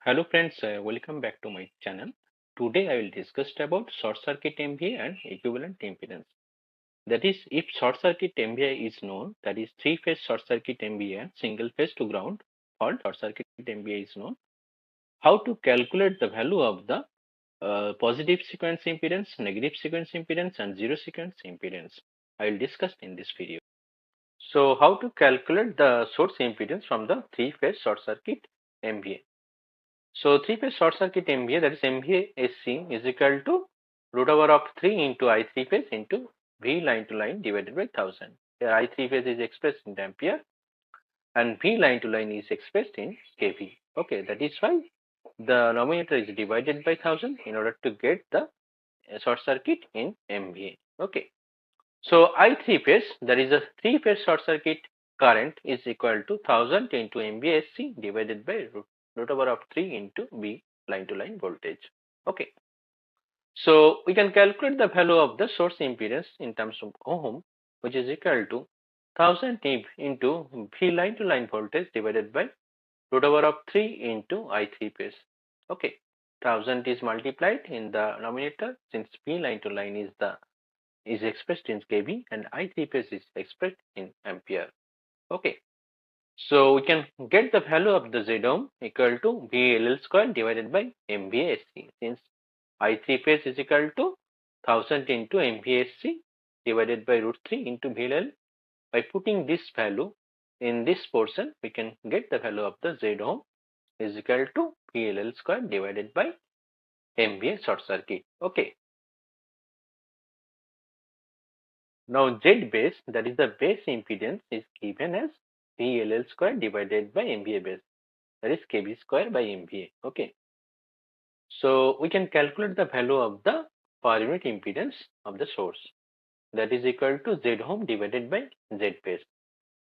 Hello friends, welcome back to my channel. Today I will discuss about short circuit MVA and equivalent impedance. That is, if short circuit MVA is known, that is three-phase short circuit MVA and single phase to ground fault short circuit MVA is known. How to calculate the value of the positive sequence impedance, negative sequence impedance and zero sequence impedance. I will discuss in this video. So how to calculate the source impedance from the three-phase short circuit MVA. So three-phase short circuit MVA, that is MVA SC, is equal to root over of 3 into I three phase into V line to line divided by 1000. Here I three phase is expressed in ampere and V line to line is expressed in kV. Okay, that is why the numerator is divided by 1000 in order to get the short circuit in MVA. Okay, so I three phase, that is a three-phase short circuit current, is equal to 1000 into MVA SC divided by root over of 3 into V line to line voltage. Okay, so we can calculate the value of the source impedance in terms of ohm, which is equal to 1000 into V line to line voltage divided by root over of 3 into I three phase. Okay, 1000 is multiplied in the numerator since V line to line is expressed in kV and I three phase is expressed in ampere. Okay, so we can get the value of the Z ohm equal to VLL square divided by MVA SC, since I three phase is equal to 1000 into MVA SC divided by root 3 into VLL. By putting this value in this portion, we can get the value of the Z ohm is equal to VLL square divided by MVA short circuit. Okay. Now Z base, that is the base impedance, is given as VLL square divided by MVA base, that is kV square by MVA. Okay. So we can calculate the value of the per unit impedance of the source, that is equal to Z ohm divided by Z base.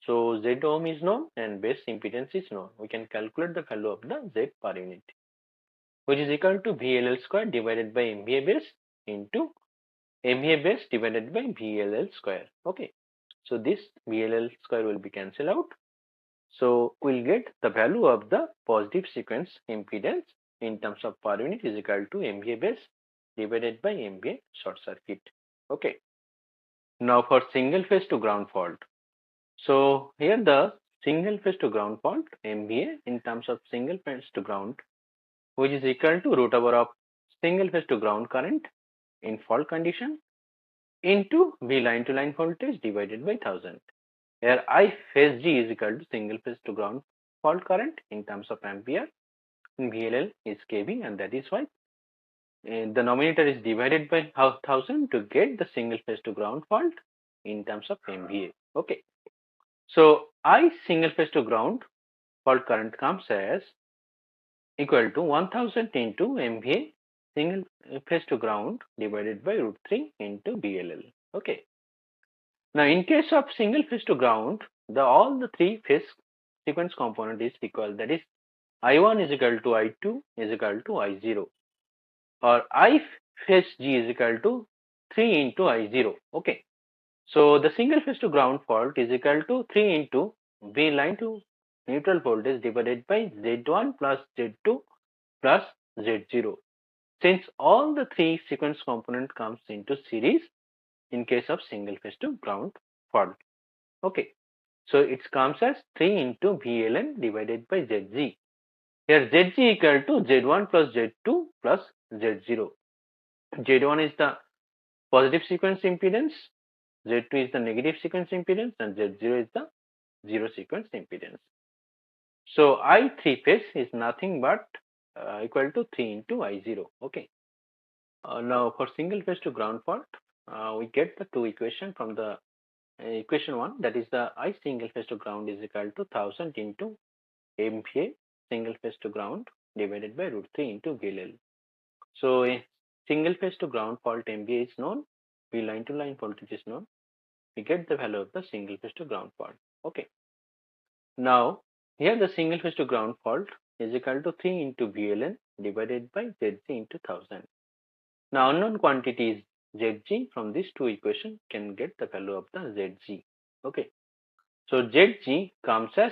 So Z ohm is known and base impedance is known. We can calculate the value of the Z per unit, which is equal to VLL square divided by MVA base into MVA base divided by VLL square. Okay. So this VLL square will be cancelled out. So we'll get the value of the positive sequence impedance in terms of per unit is equal to MVA base divided by MVA short circuit. Okay. Now for single phase to ground fault. So here the single phase to ground fault MVA in terms of single phase to ground, which is equal to root over of single phase to ground current in fault condition into V line to line voltage divided by 1000. Here I phase G is equal to single phase to ground fault current in terms of ampere, and VLL is kV, and that is why the denominator is divided by 1000 to get the single phase to ground fault in terms of MVA. Okay, so I single phase to ground fault current comes as equal to 1000 into MVA single phase to ground divided by root 3 into VLL. Okay. Now, in case of single phase to ground, all the three phase sequence component is equal. That is, I1 is equal to I2 is equal to I0, or I phase G is equal to 3 into I0. Okay. So the single phase to ground fault is equal to 3 into V line to neutral voltage divided by Z1 plus Z2 plus Z0. Since all the three sequence component comes into series in case of single phase to ground fault. Okay, so it comes as 3 into VLN divided by ZG. Here ZG equal to Z1 plus Z2 plus Z0. Z1 is the positive sequence impedance, Z2 is the negative sequence impedance, and Z0 is the zero sequence impedance. So I three phase is nothing but equal to 3 into I0. Okay. Now for single phase to ground fault, we get the two equation from the equation 1, that is the I single phase to ground is equal to 1000 into MVA single phase to ground divided by root 3 into VLL. So a single phase to ground fault MVA is known, V line to line voltage is known. We get the value of the single phase to ground fault. Okay. Now here the single phase to ground fault is equal to 3 into VLN divided by ZG into 1000. Now unknown quantity is ZG. From these two equations can get the value of the ZG. Okay. So ZG comes as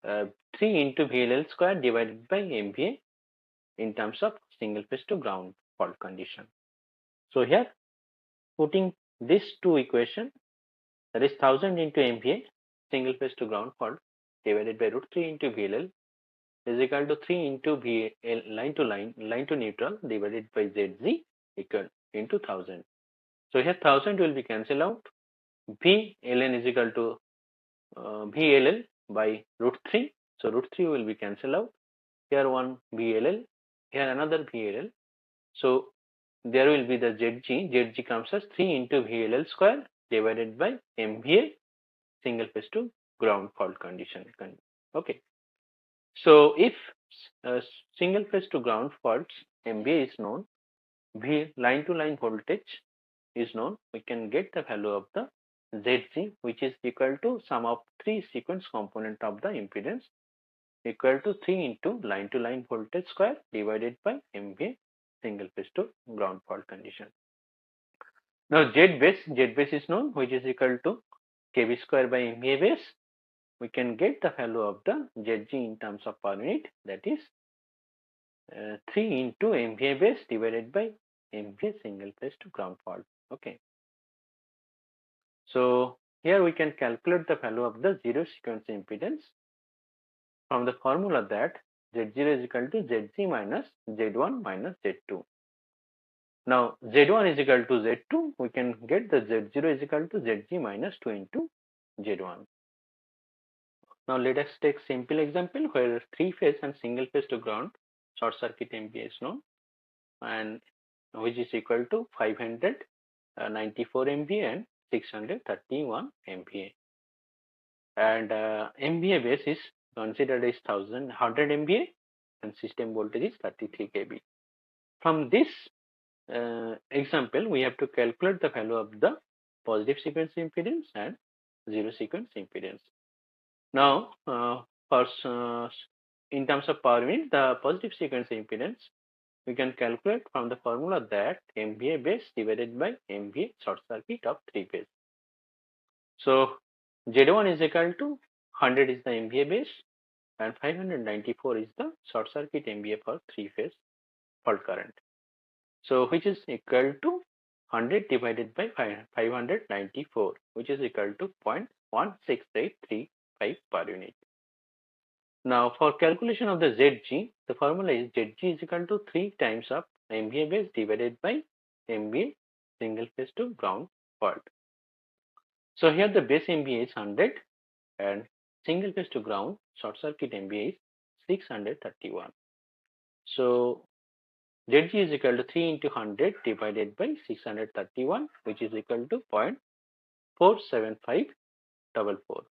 uh, 3 into VLL square divided by MVA in terms of single phase to ground fault condition. So here putting these two equations, that is 1000 into MVA single phase to ground fault divided by root 3 into VLL is equal to 3 into VL line to neutral divided by ZZ equal into 1000. So here 1000 will be cancelled out. VLN is equal to VLL by root 3. So root 3 will be cancelled out. Here one VLL, here another VLL. So there will be the ZG. ZG comes as 3 into VLL square divided by MVA single phase to ground fault condition. Okay. So if single phase to ground faults MVA is known, V line to line voltage is known, we can get the value of the ZC, which is equal to sum of three sequence component of the impedance equal to 3 into line to line voltage square divided by MVA single phase to ground fault condition. Now Z base is known, which is equal to KB square by MVA base. We can get the value of the ZG in terms of per unit, that is 3 into MVA base divided by MVA single phase to ground fault. Okay. So here we can calculate the value of the zero sequence impedance from the formula that Z0 is equal to ZC minus Z1 minus Z2. Now Z1 is equal to Z2, we can get the Z0 is equal to ZG minus 2 into Z1. Now let us take simple example where three phase and single phase to ground short circuit MVA is known, and which is equal to 594 MVA and 631 MVA. And MVA base is considered as 100 MVA and system voltage is 33 kV. From this example, we have to calculate the value of the positive sequence impedance and zero sequence impedance. Now, in terms of power unit, the positive sequence impedance we can calculate from the formula that MVA base divided by MVA short circuit of three phase. So Z1 is equal to 100 is the MVA base and 594 is the short circuit MVA for three phase fault current. So which is equal to 100 divided by 594, which is equal to 0.16835 per unit. Now for calculation of the ZG, the formula is ZG is equal to 3 times of MVA base divided by MVA single phase to ground fault. So here the base MVA is 100 and single phase to ground short circuit MVA is 631. So ZG is equal to 3 into 100 divided by 631, which is equal to 0.47544.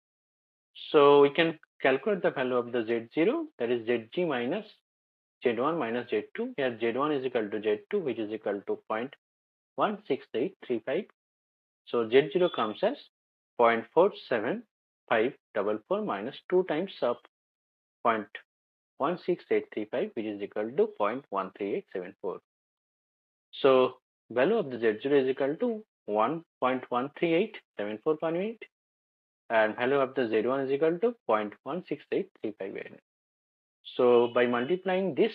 So we can calculate the value of the Z0, that is ZG minus Z1 minus Z2. Here Z1 is equal to Z2, which is equal to 0.16835. So Z0 comes as 0.47544 minus 2 times of 0.16835, which is equal to 0.13874. So value of the Z0 is equal to 1.13874 per unit and value of the Z1 is equal to 0.16835. So by multiplying this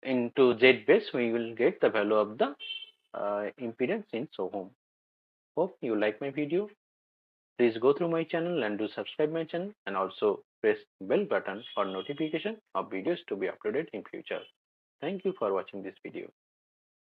into Z base, we will get the value of the impedance in ohm. Hope you like my video. Please go through my channel and do subscribe my channel and also press bell button for notification of videos to be uploaded in future. Thank you for watching this video.